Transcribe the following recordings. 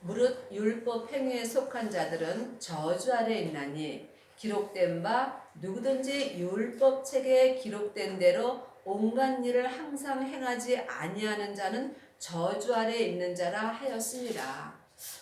무릇 율법 행위에 속한 자들은 저주 아래 있나니 기록된 바 누구든지 율법 책에 기록된 대로 온갖 일을 항상 행하지 아니하는 자는 저주 아래 있는 자라 하였습니다.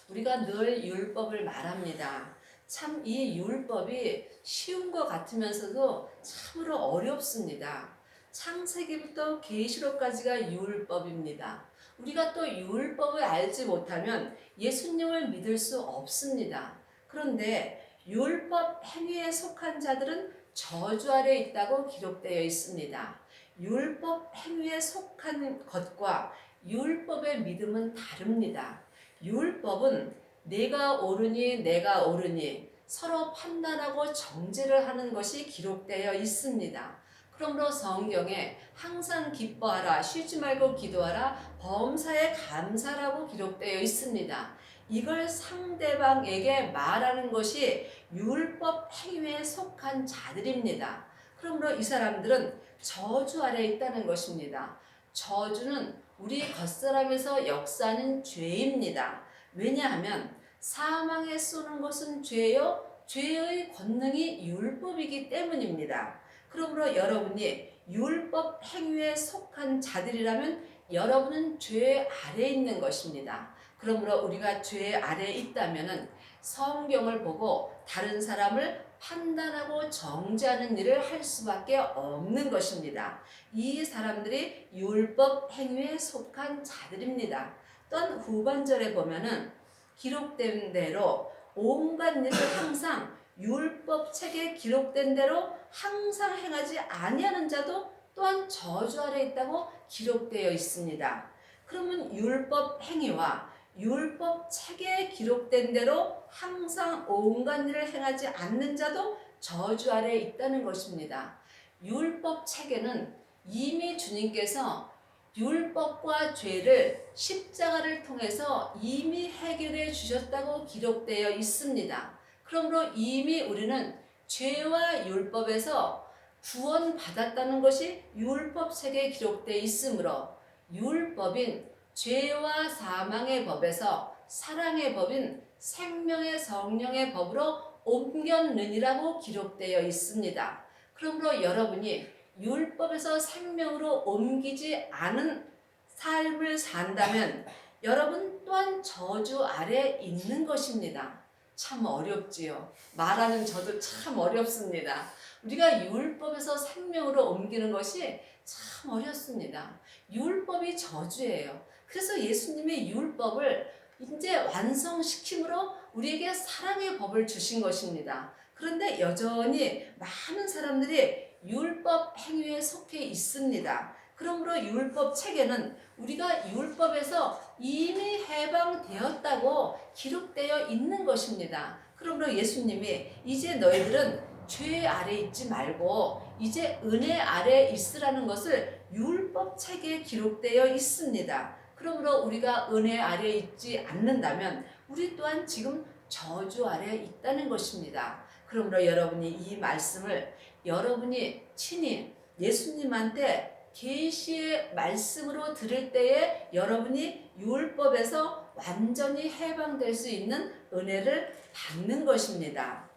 우리가 늘 율법을 말합니다. 참 이 율법이 쉬운 것 같으면서도 참으로 어렵습니다. 창세기부터 계시록까지가 율법입니다. 우리가 또 율법을 알지 못하면 예수님을 믿을 수 없습니다. 그런데 율법 행위에 속한 자들은 저주 아래 있다고 기록되어 있습니다. 율법 행위에 속한 것과 율법의 믿음은 다릅니다. 율법은 내가 옳으니 서로 판단하고 정죄를 하는 것이 기록되어 있습니다. 그러므로 성경에 항상 기뻐하라, 쉬지 말고 기도하라, 범사에 감사라고 기록되어 있습니다. 이걸 상대방에게 말하는 것이 율법 행위에 속한 자들입니다. 그러므로 이 사람들은 저주 아래 있다는 것입니다. 저주는 우리 겉사람에서 역사하는 죄입니다. 왜냐하면 사망에 쏘는 것은 죄요, 죄의 권능이 율법이기 때문입니다. 그러므로 여러분이 율법 행위에 속한 자들이라면 여러분은 죄 아래에 있는 것입니다. 그러므로 우리가 죄 아래에 있다면 성경을 보고 다른 사람을 판단하고 정죄하는 일을 할 수밖에 없는 것입니다. 이 사람들이 율법 행위에 속한 자들입니다. 또한 후반절에 보면은 기록된 대로 온갖 일을 항상 율법 책에 기록된 대로 항상 행하지 아니하는 자도 또한 저주 아래 있다고 기록되어 있습니다. 그러면 율법 행위와 율법 책에 기록된 대로 항상 온갖 일을 행하지 않는 자도 저주 아래 있다는 것입니다. 율법 책에는 이미 주님께서 율법과 죄를 십자가를 통해서 이미 해결해 주셨다고 기록되어 있습니다. 그러므로 이미 우리는 죄와 율법에서 구원받았다는 것이 율법책에 기록되어 있으므로 율법인 죄와 사망의 법에서 사랑의 법인 생명의 성령의 법으로 옮겼느니라고 기록되어 있습니다. 그러므로 여러분이 율법에서 생명으로 옮기지 않은 삶을 산다면 여러분 또한 저주 아래 있는 것입니다. 참 어렵지요. 말하는 저도 참 어렵습니다. 우리가 율법에서 생명으로 옮기는 것이 참 어렵습니다. 율법이 저주예요. 그래서 예수님의 율법을 이제 완성시킴으로 우리에게 사랑의 법을 주신 것입니다. 그런데 여전히 많은 사람들이 율법 행위에 속해 있습니다. 그러므로 율법 책에는 우리가 율법에서 이미 해방되었다고 기록되어 있는 것입니다. 그러므로 예수님이 이제 너희들은 죄 아래 있지 말고 이제 은혜 아래 있으라는 것을 율법 책에 기록되어 있습니다. 그러므로 우리가 은혜 아래 있지 않는다면 우리 또한 지금 저주 아래 있다는 것입니다. 그러므로 여러분이 이 말씀을 여러분이 친히 예수님한테 계시의 말씀으로 들을 때에 여러분이 율법에서 완전히 해방될 수 있는 은혜를 받는 것입니다.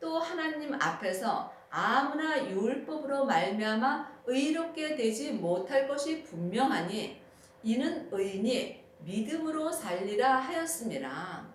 또 하나님 앞에서 아무나 율법으로 말미암아 의롭게 되지 못할 것이 분명하니 이는 의인이 믿음으로 살리라 하였습니다.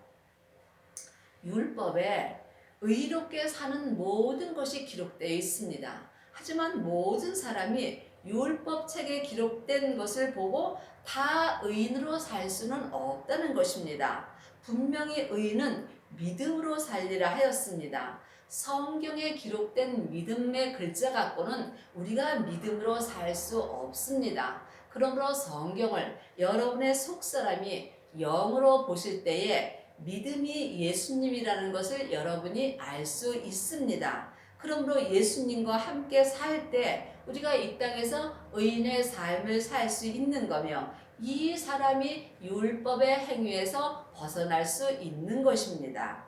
율법에 의롭게 사는 모든 것이 기록되어 있습니다. 하지만 모든 사람이 율법책에 기록된 것을 보고 다 의인으로 살 수는 없다는 것입니다. 분명히 의인은 믿음으로 살리라 하였습니다. 성경에 기록된 믿음의 글자 갖고는 우리가 믿음으로 살 수 없습니다. 그러므로 성경을 여러분의 속사람이 영으로 보실 때에 믿음이 예수님이라는 것을 여러분이 알 수 있습니다. 그러므로 예수님과 함께 살 때 우리가 이 땅에서 의인의 삶을 살 수 있는 거며 이 사람이 율법의 행위에서 벗어날 수 있는 것입니다.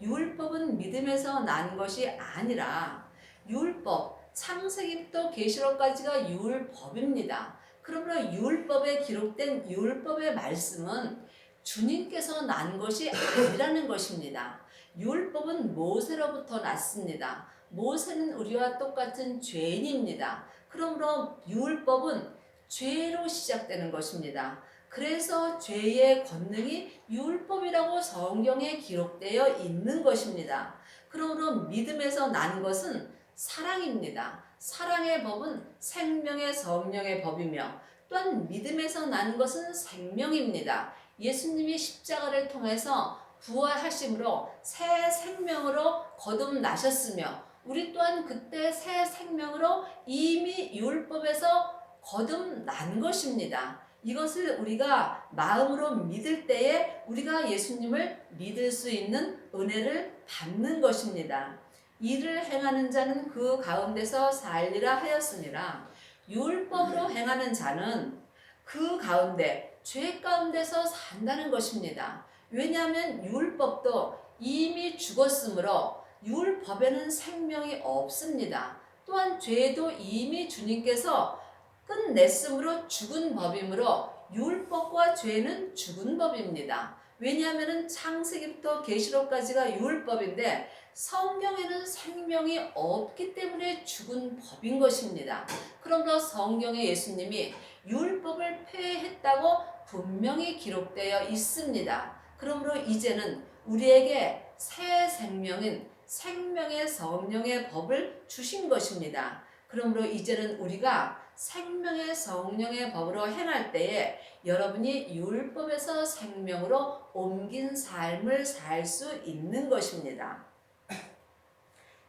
율법은 믿음에서 난 것이 아니라 율법, 창세기부터 계시록까지가 율법입니다. 그러므로 율법에 기록된 율법의 말씀은 주님께서 난 것이 아니라는 것입니다. 율법은 모세로부터 났습니다. 모세는 우리와 똑같은 죄인입니다. 그러므로 율법은 죄로 시작되는 것입니다. 그래서 죄의 권능이 율법이라고 성경에 기록되어 있는 것입니다. 그러므로 믿음에서 난 것은 사랑입니다. 사랑의 법은 생명의 성령의 법이며 또한 믿음에서 난 것은 생명입니다. 예수님이 십자가를 통해서 부활하심으로 새 생명으로 거듭나셨으며 우리 또한 그때 새 생명으로 이미 율법에서 거듭난 것입니다. 이것을 우리가 마음으로 믿을 때에 우리가 예수님을 믿을 수 있는 은혜를 받는 것입니다. 이를 행하는 자는 그 가운데서 살리라 하였으니라. 율법으로 행하는 자는 그 가운데 죄 가운데서 산다는 것입니다. 왜냐하면 율법도 이미 죽었으므로 율법에는 생명이 없습니다. 또한 죄도 이미 주님께서 끝냈으므로 죽은 법이므로 율법과 죄는 죽은 법입니다. 왜냐하면 창세기부터 계시록까지가 율법인데 성경에는 생명이 없기 때문에 죽은 법인 것입니다. 그러므로 성경에 예수님이 율법을 폐했다고 분명히 기록되어 있습니다. 그러므로 이제는 우리에게 새 생명인 생명의 성령의 법을 주신 것입니다. 그러므로 이제는 우리가 생명의 성령의 법으로 행할 때에 여러분이 율법에서 생명으로 옮긴 삶을 살 수 있는 것입니다.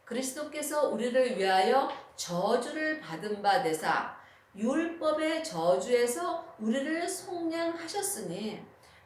그리스도께서 우리를 위하여 저주를 받은 바 되사 율법의 저주에서 우리를 속량하셨으니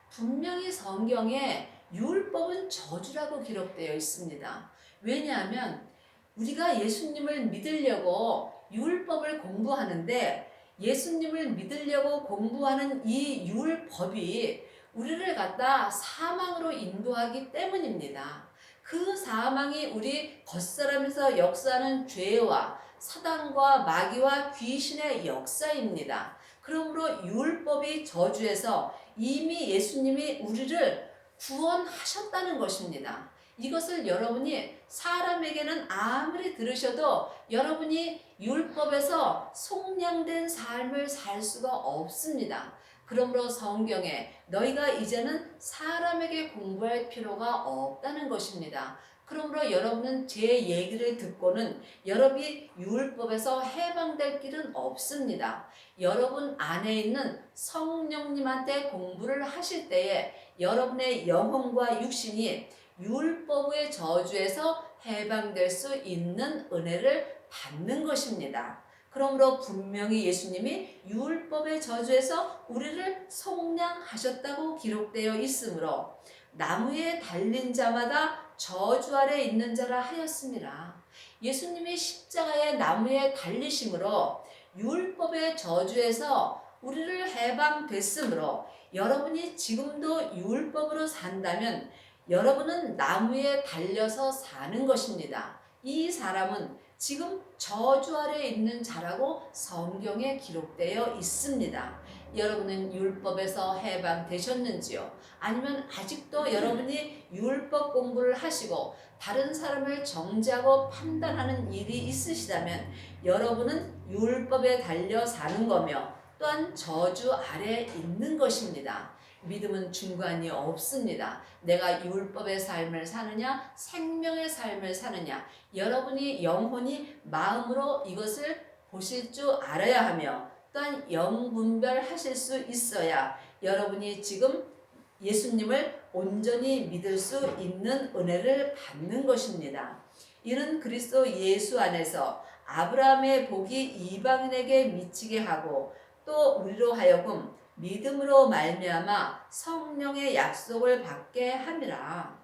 분명히 성경에 율법은 저주라고 기록되어 있습니다. 왜냐하면 우리가 예수님을 믿으려고 율법을 공부하는데 예수님을 믿으려고 공부하는 이 율법이 우리를 갖다 사망으로 인도하기 때문입니다. 그 사망이 우리 겉사람에서 역사하는 죄와 사단과 마귀와 귀신의 역사입니다. 그러므로 율법이 저주해서 이미 예수님이 우리를 구원하셨다는 것입니다. 이것을 여러분이 사람에게는 아무리 들으셔도 여러분이 율법에서 속량된 삶을 살 수가 없습니다. 그러므로 성경에 너희가 이제는 사람에게 공부할 필요가 없다는 것입니다. 그러므로 여러분은 제 얘기를 듣고는 여러분이 율법에서 해방될 길은 없습니다. 여러분 안에 있는 성령님한테 공부를 하실 때에 여러분의 영혼과 육신이 율법의 저주에서 해방될 수 있는 은혜를 받는 것입니다. 그러므로 분명히 예수님이 율법의 저주에서 우리를 속량하셨다고 기록되어 있으므로 나무에 달린 자마다 저주 아래 있는 자라 하였습니다. 예수님이 십자가의 나무에 달리심으로 율법의 저주에서 우리를 해방됐으므로 여러분이 지금도 율법으로 산다면 여러분은 나무에 달려서 사는 것입니다. 이 사람은 지금 저주 아래 있는 자라고 성경에 기록되어 있습니다. 여러분은 율법에서 해방되셨는지요? 아니면 아직도 여러분이 율법 공부를 하시고 다른 사람을 정죄하고 판단하는 일이 있으시다면 여러분은 율법에 달려 사는 거며 또한 저주 아래 있는 것입니다. 믿음은 중간이 없습니다. 내가 율법의 삶을 사느냐 생명의 삶을 사느냐 여러분이 영혼이 마음으로 이것을 보실 줄 알아야 하며 또한 영분별하실 수 있어야 여러분이 지금 예수님을 온전히 믿을 수 있는 은혜를 받는 것입니다. 이는 그리스도 예수 안에서 아브라함의 복이 이방인에게 미치게 하고 또 우리로 하여금 믿음으로 말미암아 성령의 약속을 받게 함이라.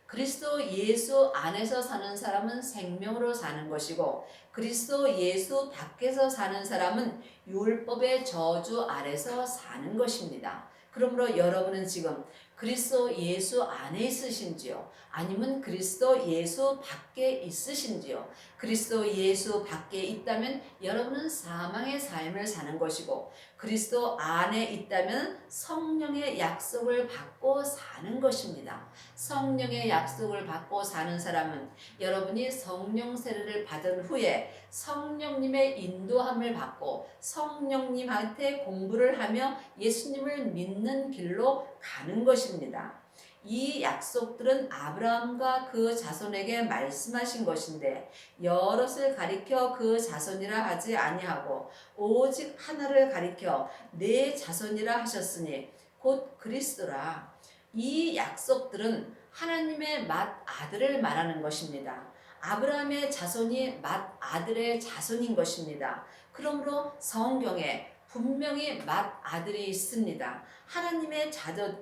그리스도 예수 안에서 사는 사람은 생명으로 사는 것이고 그리스도 예수 밖에서 사는 사람은 율법의 저주 아래서 사는 것입니다. 그러므로 여러분은 지금 그리스도 예수 안에 있으신지요? 아니면 그리스도 예수 밖에 있으신지요? 그리스도 예수 밖에 있다면 여러분은 사망의 삶을 사는 것이고, 그리스도 안에 있다면 성령의 약속을 받고 사는 것입니다. 성령의 약속을 받고 사는 사람은 여러분이 성령 세례를 받은 후에 성령님의 인도함을 받고 성령님한테 공부를 하며 예수님을 믿는 길로 가는 것입니다. 이 약속들은 아브라함과 그 자손에게 말씀하신 것인데 여럿을 가리켜 그 자손이라 하지 아니하고 오직 하나를 가리켜 내 자손이라 하셨으니 곧 그리스도라. 이 약속들은 하나님의 맏아들을 말하는 것입니다. 아브라함의 자손이 맏아들의 자손인 것입니다. 그러므로 성경에 분명히 맏아들이 있습니다. 하나님의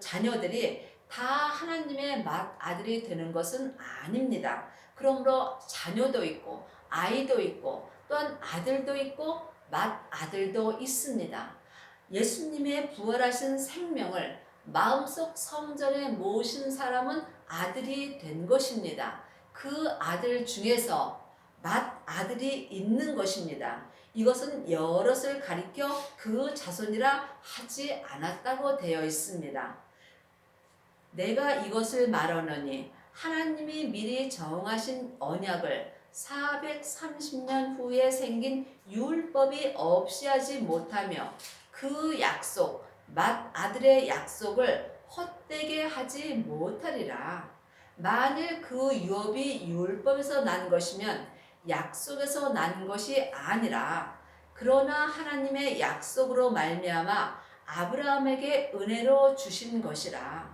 자녀들이 다 하나님의 맏아들이 되는 것은 아닙니다. 그러므로 자녀도 있고 아이도 있고 또한 아들도 있고 맏아들도 있습니다. 예수님의 부활하신 생명을 마음속 성전에 모신 사람은 아들이 된 것입니다. 그 아들 중에서 맏아들이 있는 것입니다. 이것은 여럿을 가리켜 그 자손이라 하지 않았다고 되어 있습니다. 내가 이것을 말하노니 하나님이 미리 정하신 언약을 430년 후에 생긴 율법이 없이 하지 못하며 그 약속, 맏아들의 약속을 헛되게 하지 못하리라. 만일 그 유업이 율법에서 난 것이면 약속에서 난 것이 아니라, 그러나 하나님의 약속으로 말미암아 아브라함에게 은혜로 주신 것이라.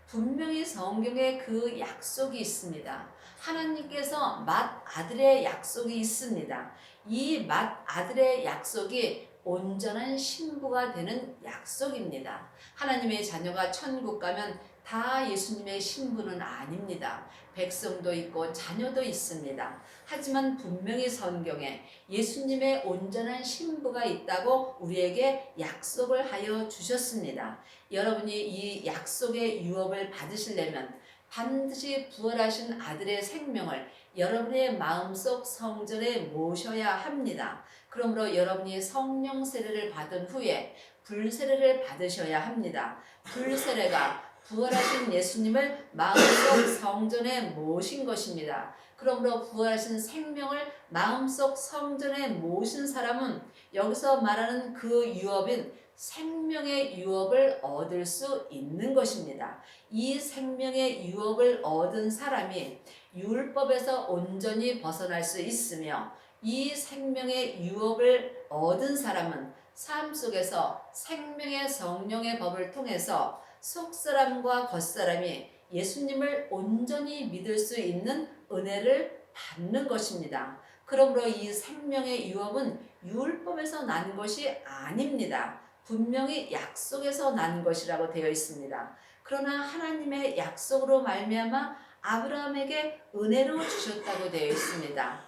분명히 성경에 그 약속이 있습니다. 하나님께서 맏아들의 약속이 있습니다. 이 맏아들의 약속이 온전한 신부가 되는 약속입니다. 하나님의 자녀가 천국 가면 다 예수님의 신부는 아닙니다. 백성도 있고 자녀도 있습니다. 하지만 분명히 성경에 예수님의 온전한 신부가 있다고 우리에게 약속을 하여 주셨습니다. 여러분이 이 약속의 유업을 받으시려면 반드시 부활하신 아들의 생명을 여러분의 마음속 성전에 모셔야 합니다. 그러므로 여러분이 성령 세례를 받은 후에 불세례를 받으셔야 합니다. 불세례가 부활하신 예수님을 마음속 성전에 모신 것입니다. 그러므로 부활하신 생명을 마음속 성전에 모신 사람은 여기서 말하는 그 유업인 생명의 유업을 얻을 수 있는 것입니다. 이 생명의 유업을 얻은 사람이 율법에서 온전히 벗어날 수 있으며, 이 생명의 유업을 얻은 사람은 삶 속에서 생명의 성령의 법을 통해서 속사람과 겉사람이 예수님을 온전히 믿을 수 있는 은혜를 받는 것입니다. 그러므로 이 생명의 유업은 율법에서 난 것이 아닙니다. 분명히 약속에서 난 것이라고 되어 있습니다. 그러나 하나님의 약속으로 말미암아 아브라함에게 은혜로 주셨다고 되어 있습니다.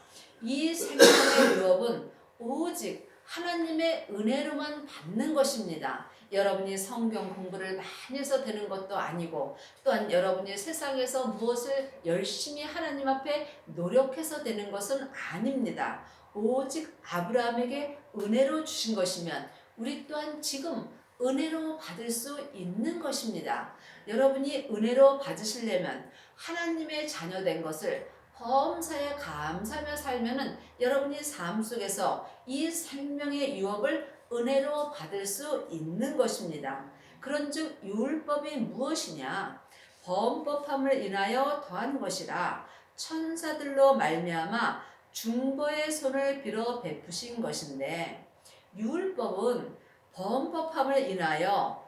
이 생명의 유업은 오직 하나님의 은혜로만 받는 것입니다. 여러분이 성경 공부를 많이 해서 되는 것도 아니고, 또한 여러분이 세상에서 무엇을 열심히 하나님 앞에 노력해서 되는 것은 아닙니다. 오직 아브라함에게 은혜로 주신 것이면 우리 또한 지금 은혜로 받을 수 있는 것입니다. 여러분이 은혜로 받으시려면 하나님의 자녀된 것을 범사에 감사하며 살면은 여러분이 삶 속에서 이 생명의 유업을 은혜로 받을 수 있는 것입니다. 그런즉 율법이 무엇이냐? 범법함을 인하여 더한 것이라 천사들로 말미암아 중보의 손을 빌어 베푸신 것인데, 율법은 범법함을 인하여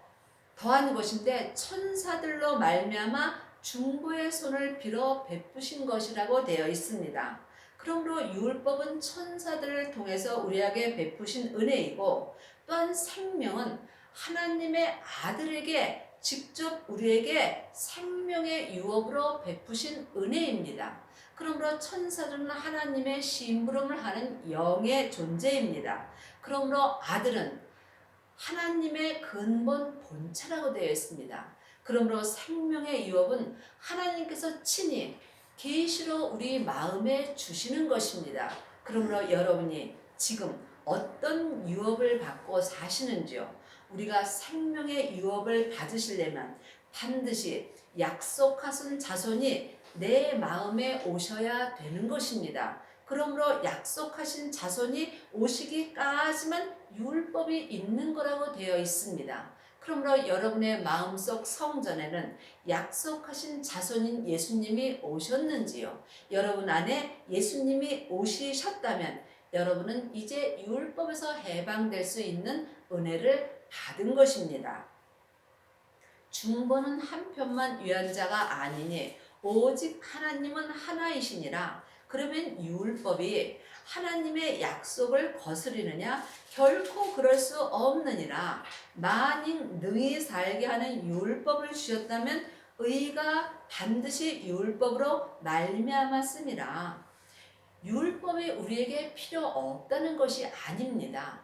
더한 것인데 천사들로 말미암아 중보의 손을 빌어 베푸신 것이라고 되어 있습니다. 그러므로 율법은 천사들을 통해서 우리에게 베푸신 은혜이고, 또한 생명은 하나님의 아들에게 직접 우리에게 생명의 유업으로 베푸신 은혜입니다. 그러므로 천사들은 하나님의 심부름을 하는 영의 존재입니다. 그러므로 아들은 하나님의 근본 본체라고 되어 있습니다. 그러므로 생명의 유업은 하나님께서 친히 계시로 우리 마음에 주시는 것입니다. 그러므로 여러분이 지금 어떤 유업을 받고 사시는지요? 우리가 생명의 유업을 받으시려면 반드시 약속하신 자손이 내 마음에 오셔야 되는 것입니다. 그러므로 약속하신 자손이 오시기까지만 율법이 있는 거라고 되어 있습니다. 그러므로 여러분의 마음속 성전에는 약속하신 자손인 예수님이 오셨는지요? 여러분 안에 예수님이 오시셨다면 여러분은 이제 율법에서 해방될 수 있는 은혜를 받은 것입니다. 중보는 한편만 위한 자가 아니니 오직 하나님은 하나이시니라. 그러면 율법이 하나님의 약속을 거스리느냐? 결코 그럴 수 없느니라. 만일 능히 살게 하는 율법을 주셨다면 의가 반드시 율법으로 말미암았음이라. 율법이 우리에게 필요 없다는 것이 아닙니다.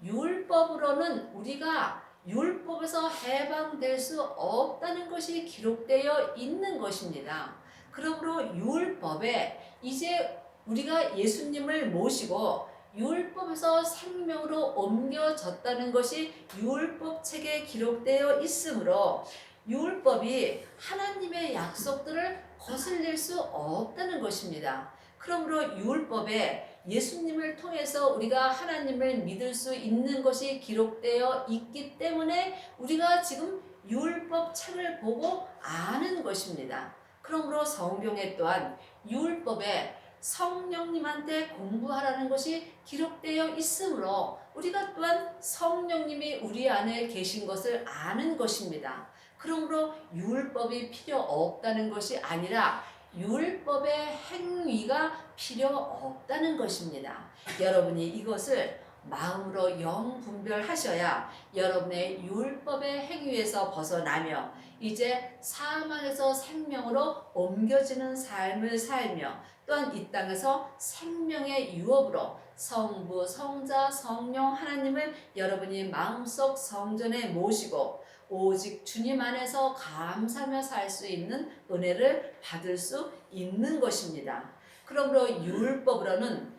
율법으로는 우리가 율법에서 해방될 수 없다는 것이 기록되어 있는 것입니다. 그러므로 율법에 이제 우리가 예수님을 모시고 율법에서 생명으로 옮겨졌다는 것이 율법책에 기록되어 있으므로 율법이 하나님의 약속들을 거슬릴 수 없다는 것입니다. 그러므로 율법에 예수님을 통해서 우리가 하나님을 믿을 수 있는 것이 기록되어 있기 때문에 우리가 지금 율법책을 보고 아는 것입니다. 그러므로 성경에 또한 율법에 성령님한테 공부하라는 것이 기록되어 있으므로 우리가 또한 성령님이 우리 안에 계신 것을 아는 것입니다. 그러므로 율법이 필요 없다는 것이 아니라 율법의 행위가 필요 없다는 것입니다. 여러분이 이것을 마음으로 영분별하셔야 여러분의 율법의 행위에서 벗어나며 이제 사망에서 생명으로 옮겨지는 삶을 살며 또한 이 땅에서 생명의 유업으로 성부, 성자, 성령 하나님을 여러분이 마음속 성전에 모시고 오직 주님 안에서 감사하며 살 수 있는 은혜를 받을 수 있는 것입니다. 그러므로 율법으로는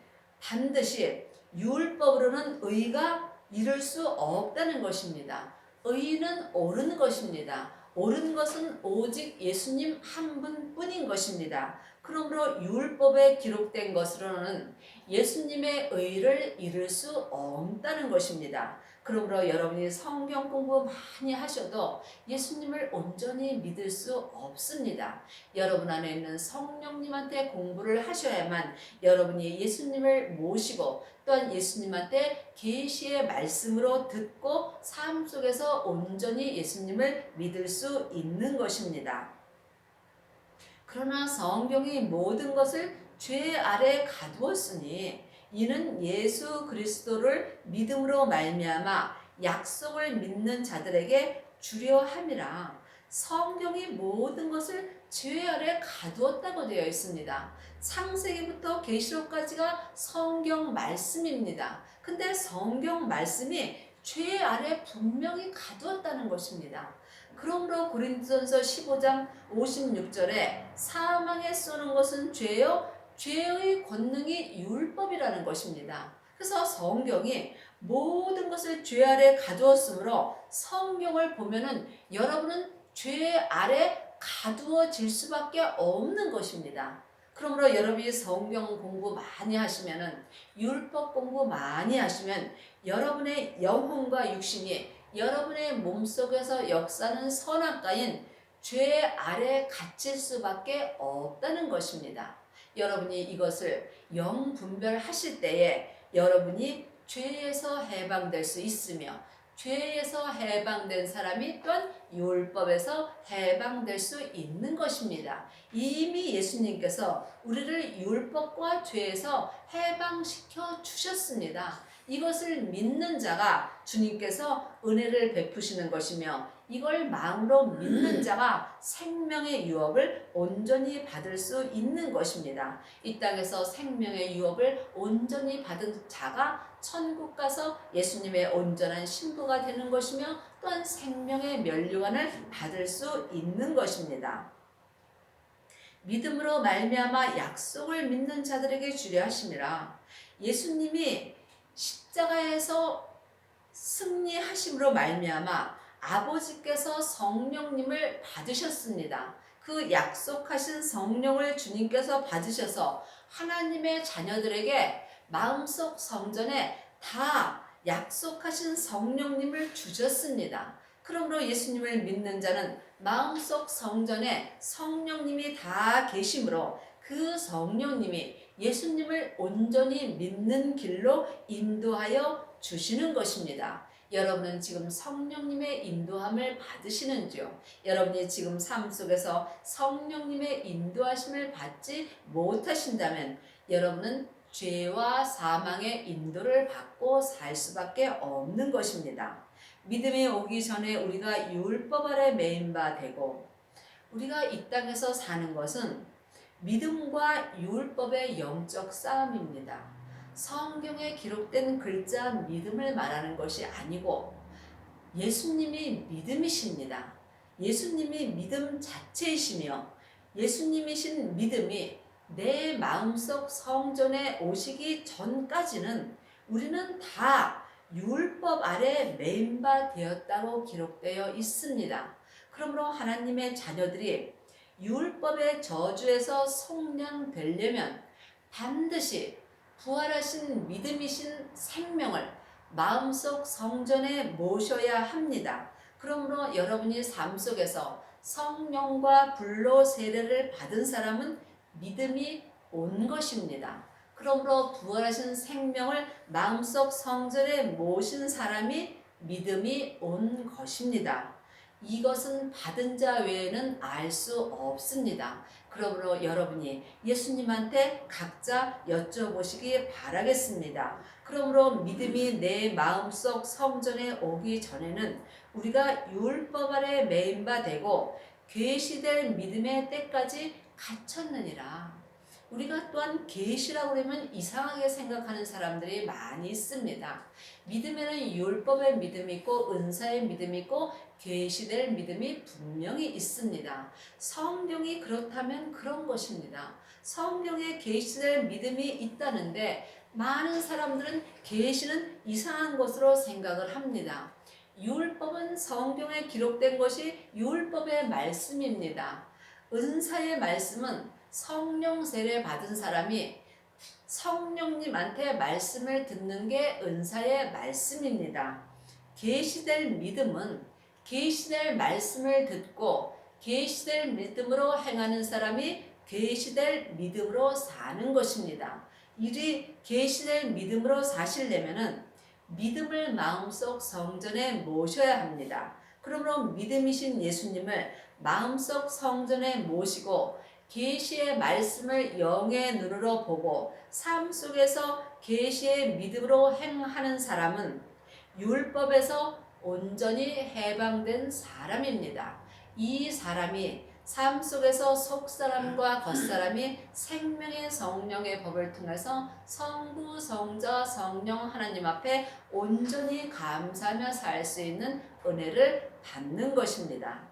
의가 이룰 수 없다는 것입니다. 의는 옳은 것입니다. 옳은 것은 오직 예수님 한 분뿐인 것입니다. 그러므로 율법에 기록된 것으로는 예수님의 의를 이룰 수 없다는 것입니다. 그러므로 여러분이 성경 공부 많이 하셔도 예수님을 온전히 믿을 수 없습니다. 여러분 안에 있는 성령님한테 공부를 하셔야만 여러분이 예수님을 모시고 또한 예수님한테 계시의 말씀으로 듣고 삶 속에서 온전히 예수님을 믿을 수 있는 것입니다. 그러나 성경이 모든 것을 죄 아래 가두었으니 이는 예수 그리스도를 믿음으로 말미암아 약속을 믿는 자들에게 주려 함이라. 성경이 모든 것을 죄 아래 가두었다고 되어 있습니다. 창세기부터 계시록까지가 성경 말씀입니다. 근데 성경 말씀이 죄 아래 분명히 가두었다는 것입니다. 그러므로 고린도전서 15장 56절에 사망에 쏘는 것은 죄요 죄의 권능이 율법이라는 것입니다. 그래서 성경이 모든 것을 죄 아래 가두었으므로 성경을 보면은 여러분은 죄 아래 가두어질 수밖에 없는 것입니다. 그러므로 여러분이 성경 공부 많이 하시면은 율법 공부 많이 하시면 여러분의 영혼과 육신이 여러분의 몸속에서 역사하는 선악과인 죄 아래 갇힐 수밖에 없다는 것입니다. 여러분이 이것을 영분별하실 때에 여러분이 죄에서 해방될 수 있으며 죄에서 해방된 사람이 또한 율법에서 해방될 수 있는 것입니다. 이미 예수님께서 우리를 율법과 죄에서 해방시켜 주셨습니다. 이것을 믿는 자가 주님께서 은혜를 베푸시는 것이며 이걸 마음으로 믿는 자가 생명의 유업을 온전히 받을 수 있는 것입니다. 이 땅에서 생명의 유업을 온전히 받은 자가 천국 가서 예수님의 온전한 신부가 되는 것이며 또한 생명의 면류관을 받을 수 있는 것입니다. 믿음으로 말미암아 약속을 믿는 자들에게 주려 하심이라. 예수님이 십자가에서 승리하심으로 말미암아 아버지께서 성령님을 받으셨습니다. 그 약속하신 성령을 주님께서 받으셔서 하나님의 자녀들에게 마음속 성전에 다 약속하신 성령님을 주셨습니다. 그러므로 예수님을 믿는 자는 마음속 성전에 성령님이 다 계심으로 그 성령님이 예수님을 온전히 믿는 길로 인도하여 주시는 것입니다. 여러분은 지금 성령님의 인도함을 받으시는지요? 여러분이 지금 삶 속에서 성령님의 인도하심을 받지 못하신다면 여러분은 죄와 사망의 인도를 받고 살 수밖에 없는 것입니다. 믿음이 오기 전에 우리가 율법 아래 매인 바 되고, 우리가 이 땅에서 사는 것은 믿음과 율법의 영적 싸움입니다. 성경에 기록된 글자 믿음을 말하는 것이 아니고 예수님이 믿음이십니다. 예수님이 믿음 자체이시며 예수님이신 믿음이 내 마음속 성전에 오시기 전까지는 우리는 다 율법 아래 매인 바 되었다고 기록되어 있습니다. 그러므로 하나님의 자녀들이 율법의 저주에서 속량되려면 반드시 부활하신 믿음이신 생명을 마음속 성전에 모셔야 합니다. 그러므로 여러분이 삶 속에서 성령과 불로 세례를 받은 사람은 믿음이 온 것입니다. 그러므로 부활하신 생명을 마음속 성전에 모신 사람이 믿음이 온 것입니다. 이것은 받은 자 외에는 알 수 없습니다. 그러므로 여러분이 예수님한테 각자 여쭤보시기 바라겠습니다. 그러므로 믿음이 내 마음속 성전에 오기 전에는 우리가 율법 아래 매인 바 되고 계시될 믿음의 때까지 갇혔느니라. 우리가 또한 계시라고 그러면 이상하게 생각하는 사람들이 많이 있습니다. 믿음에는 율법의 믿음이 있고 은사의 믿음이 있고 계시될 믿음이 분명히 있습니다. 성경이 그렇다면 그런 것입니다. 성경에 계시될 믿음이 있다는데 많은 사람들은 계시는 이상한 것으로 생각을 합니다. 율법은 성경에 기록된 것이 율법의 말씀입니다. 은사의 말씀은 성령 세례 받은 사람이 성령님한테 말씀을 듣는 게 은사의 말씀입니다. 계시될 믿음은 계시될 말씀을 듣고 계시될 믿음으로 행하는 사람이 계시될 믿음으로 사는 것입니다. 이리 계시될 믿음으로 사시려면은 믿음을 마음속 성전에 모셔야 합니다. 그러므로 믿음이신 예수님을 마음속 성전에 모시고 계시의 말씀을 영의 눈으로 보고 삶 속에서 계시의 믿음으로 행하는 사람은 율법에서 온전히 해방된 사람입니다. 이 사람이 삶 속에서 속사람과 겉사람이 생명의 성령의 법을 통해서 성부, 성자, 성령 하나님 앞에 온전히 감사하며 살 수 있는 은혜를 받는 것입니다.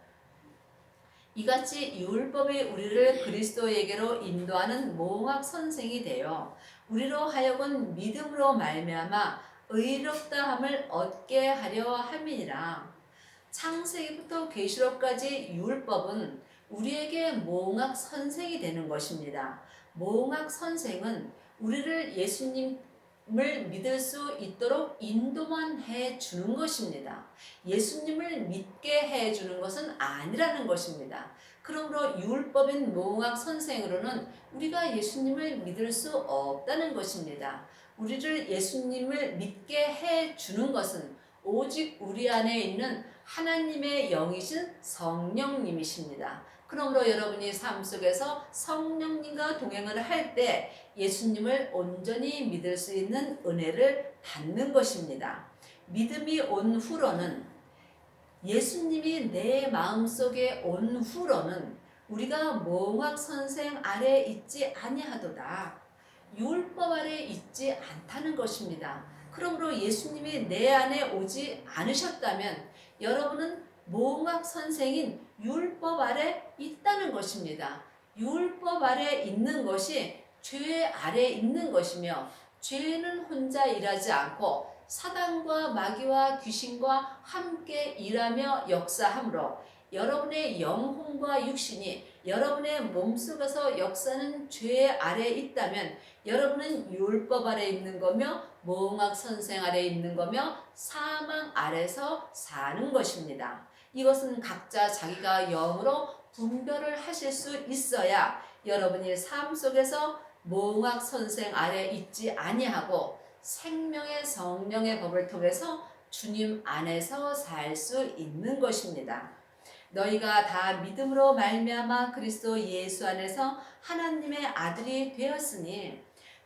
이같이 율법이 우리를 그리스도에게로 인도하는 몽학 선생이 되어 우리로 하여금 믿음으로 말미암아 의롭다함을 얻게 하려 함이니라. 창세기부터 계시록까지 율법은 우리에게 몽학 선생이 되는 것입니다. 몽학 선생은 우리를 예수님을 믿을 수 있도록 인도만 해주는 것입니다. 예수님을 믿게 해주는 것은 아니라는 것입니다. 그러므로 율법인 몽학 선생으로는 우리가 예수님을 믿을 수 없다는 것입니다. 우리를 예수님을 믿게 해주는 것은 오직 우리 안에 있는 하나님의 영이신 성령님이십니다. 그러므로 여러분이 삶 속에서 성령님과 동행을 할 때 예수님을 온전히 믿을 수 있는 은혜를 받는 것입니다. 믿음이 온 후로는 예수님이 내 마음속에 온 후로는 우리가 몽학 선생 아래 있지 아니하도다. 율법 아래 있지 않다는 것입니다. 그러므로 예수님이 내 안에 오지 않으셨다면 여러분은 몽학 선생인 율법 아래 있다는 것입니다. 율법 아래 있는 것이 죄 아래 있는 것이며 죄는 혼자 일하지 않고 사단과 마귀와 귀신과 함께 일하며 역사하므로 여러분의 영혼과 육신이 여러분의 몸속에서 역사하는 죄 아래 있다면 여러분은 율법 아래 있는 거며 몽학 선생 아래 있는 거며 사망 아래서 사는 것입니다. 이것은 각자 자기가 영으로 분별을 하실 수 있어야 여러분이 삶 속에서 몽학 선생 아래 있지 아니하고 생명의 성령의 법을 통해서 주님 안에서 살 수 있는 것입니다. 너희가 다 믿음으로 말미암아 그리스도 예수 안에서 하나님의 아들이 되었으니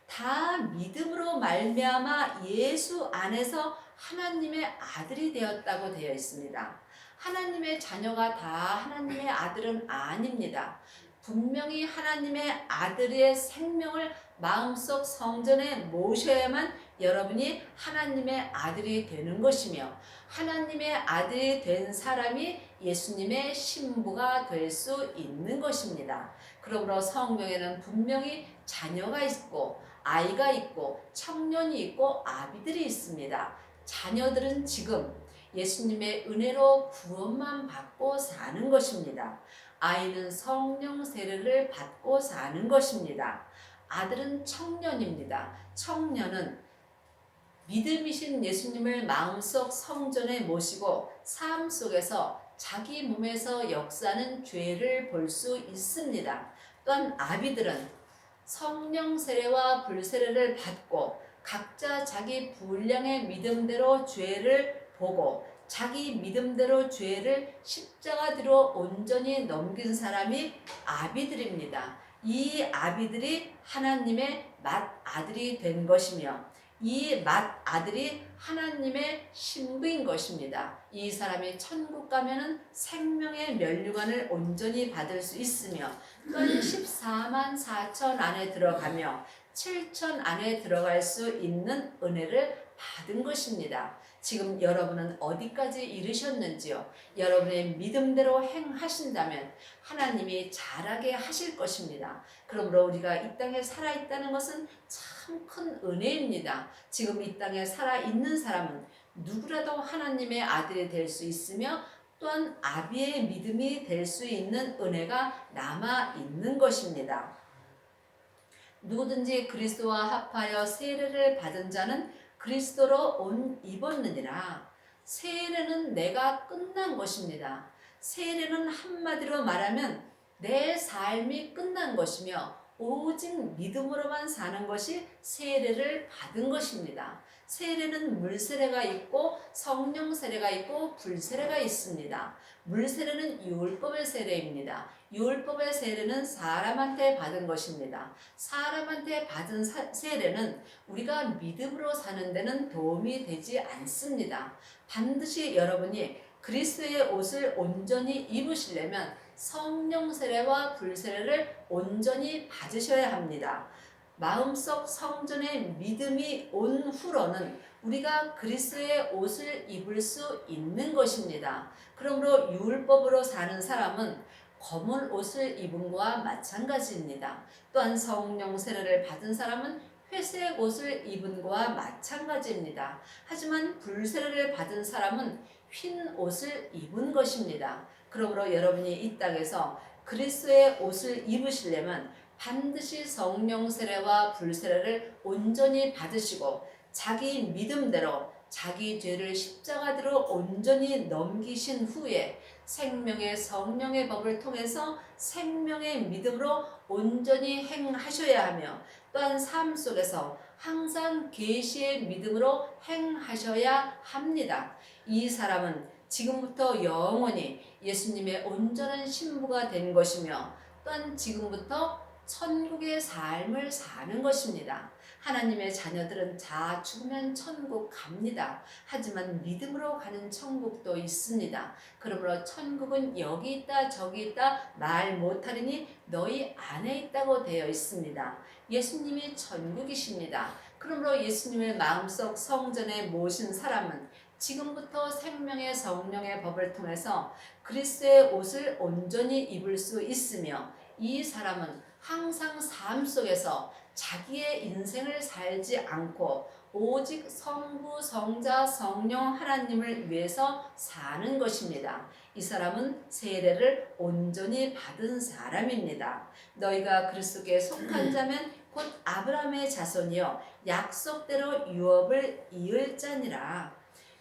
다 믿음으로 말미암아 예수 안에서 하나님의 아들이 되었다고 되어 있습니다. 하나님의 자녀가 다 하나님의 아들은 아닙니다. 분명히 하나님의 아들의 생명을 마음속 성전에 모셔야만 여러분이 하나님의 아들이 되는 것이며 하나님의 아들이 된 사람이 예수님의 신부가 될 수 있는 것입니다. 그러므로 성경에는 분명히 자녀가 있고 아이가 있고 청년이 있고 아비들이 있습니다. 자녀들은 지금 예수님의 은혜로 구원만 받고 사는 것입니다. 아이는 성령 세례를 받고 사는 것입니다. 아들은 청년입니다. 청년은 믿음이신 예수님을 마음속 성전에 모시고 삶 속에서 자기 몸에서 역사하는 죄를 볼 수 있습니다. 또한 아비들은 성령 세례와 불세례를 받고 각자 자기 분량의 믿음대로 죄를 보고 자기 믿음대로 죄를 십자가 뒤로 온전히 넘긴 사람이 아비들입니다. 이 아비들이 하나님의 맏아들이 된 것이며 이 맏아들이 하나님의 신부인 것입니다. 이 사람이 천국 가면은 생명의 면류관을 온전히 받을 수 있으며 또한 14만 4천 안에 들어가며 7천 안에 들어갈 수 있는 은혜를 받은 것입니다. 지금 여러분은 어디까지 이르셨는지요? 여러분의 믿음대로 행하신다면 하나님이 잘하게 하실 것입니다. 그러므로 우리가 이 땅에 살아있다는 것은 참 큰 은혜입니다. 지금 이 땅에 살아있는 사람은 누구라도 하나님의 아들이 될 수 있으며 또한 아비의 믿음이 될 수 있는 은혜가 남아있는 것입니다. 누구든지 그리스도와 합하여 세례를 받은 자는 그리스도로 옷 입었느니라. 세례는 내가 끝난 것입니다. 세례는 한마디로 말하면 내 삶이 끝난 것이며 오직 믿음으로만 사는 것이 세례를 받은 것입니다. 세례는 물세례가 있고 성령 세례가 있고 불세례가 있습니다. 물세례는 율법의 세례입니다. 율법의 세례는 사람한테 받은 것입니다. 사람한테 받은 세례는 우리가 믿음으로 사는 데는 도움이 되지 않습니다. 반드시 여러분이 그리스도의 옷을 온전히 입으시려면 성령 세례와 불세례를 온전히 받으셔야 합니다. 마음속 성전에 믿음이 온 후로는 우리가 그리스도의 옷을 입을 수 있는 것입니다. 그러므로 율법으로 사는 사람은 검은 옷을 입은 것과 마찬가지입니다. 또한 성령 세례를 받은 사람은 회색 옷을 입은 것과 마찬가지입니다. 하지만 불세례를 받은 사람은 흰 옷을 입은 것입니다. 그러므로 여러분이 이 땅에서 그리스도의 옷을 입으시려면 반드시 성령 세례와 불세례를 온전히 받으시고 자기 믿음대로 자기 죄를 십자가대로 온전히 넘기신 후에 생명의 성령의 법을 통해서 생명의 믿음으로 온전히 행하셔야 하며 또한 삶 속에서 항상 계시의 믿음으로 행하셔야 합니다. 이 사람은 지금부터 영원히 예수님의 온전한 신부가 된 것이며 또한 지금부터 천국의 삶을 사는 것입니다. 하나님의 자녀들은 다 죽으면 천국 갑니다. 하지만 믿음으로 가는 천국도 있습니다. 그러므로 천국은 여기 있다 저기 있다 말 못하리니 너희 안에 있다고 되어 있습니다. 예수님이 천국이십니다. 그러므로 예수님의 마음속 성전에 모신 사람은 지금부터 생명의 성령의 법을 통해서 그리스도의 옷을 온전히 입을 수 있으며 이 사람은 항상 삶 속에서 자기의 인생을 살지 않고 오직 성부, 성자, 성령 하나님을 위해서 사는 것입니다. 이 사람은 세례를 온전히 받은 사람입니다. 너희가 그리스도께 속한 자면 곧 아브라함의 자손이요 약속대로 유업을 이을 자니라.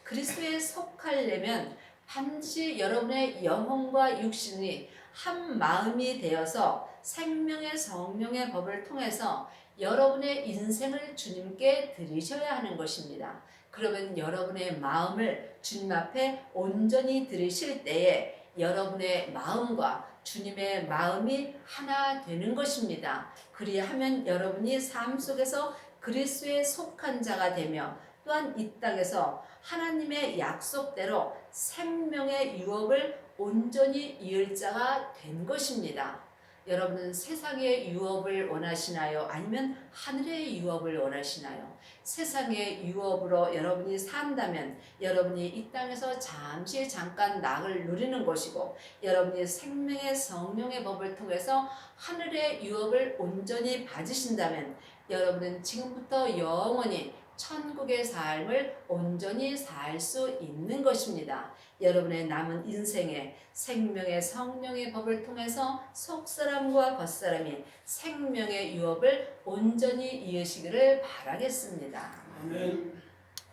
그리스도에 속하려면 반드시 여러분의 영혼과 육신이 한 마음이 되어서 생명의 성령의 법을 통해서 여러분의 인생을 주님께 드리셔야 하는 것입니다. 그러면 여러분의 마음을 주님 앞에 온전히 드리실 때에 여러분의 마음과 주님의 마음이 하나 되는 것입니다. 그리하면 여러분이 삶 속에서 그리스도에 속한 자가 되며 또한 이 땅에서 하나님의 약속대로 생명의 유업을 온전히 이을 자가 된 것입니다. 여러분은 세상의 유업을 원하시나요? 아니면 하늘의 유업을 원하시나요? 세상의 유업으로 여러분이 산다면 여러분이 이 땅에서 잠깐 낙을 누리는 것이고, 여러분이 생명의 성령의 법을 통해서 하늘의 유업을 온전히 받으신다면 여러분은 지금부터 영원히 천국의 삶을 온전히 살 수 있는 것입니다. 여러분의 남은 인생에 생명의 성령의 법을 통해서 속사람과 겉사람이 생명의 유업을 온전히 이으시기를 바라겠습니다. 아멘.